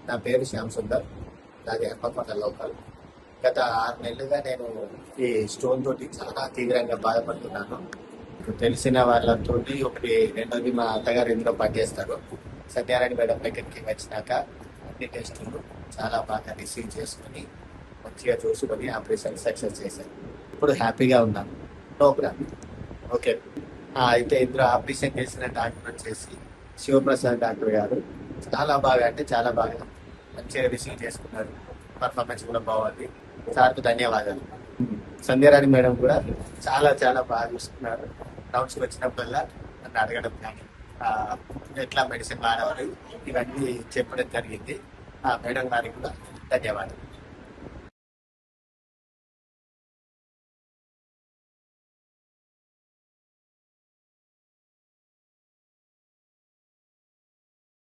నా పేరు శ్యామ్ సుందర్, నాది హన్మకొండ లోకల్. గత 6 నెలలుగా నేను ఈ స్టోన్ తోటి చాలా తీవ్రంగా బాధపడుతున్నాను. తెలిసిన వాళ్ళతో ఒకటి, రెండోది మా అత్తగారు ఇందులో పనిచేస్తారు. సత్యనారాయణ మేడం దగ్గరికి వచ్చినాక అన్ని టెస్టులు చాలా బాగా రిసీవ్ చేసుకుని మంచిగా చూసుకొని ఆపరేషన్ సక్సెస్ చేశాను. ఇప్పుడు హ్యాపీగా ఉన్నాను. No problem. ఓకే. అయితే ఇందులో ఆపరేషన్ చేసిన డాక్టర్ వచ్చేసి శివప్రసాద్ డాక్టర్ గారు. చాలా బాగా, అంటే చాలా బాగా మంచిగా రిసీవ్ చేసుకున్నారు. పర్ఫార్మెన్స్ కూడా బాగుంది. సార్కు ధన్యవాదాలు. సంధ్యారాణి మేడం కూడా చాలా చాలా బాగా చూసుకున్నారు. రౌండ్స్కి వచ్చినప్పుడల్లా నన్ను అడగడం కానీ ఎట్లా మెడిసిన్ వాడవాలి ఇవన్నీ చెప్పడం జరిగింది. ఆ మేడం గారికి కూడా ధన్యవాదాలు.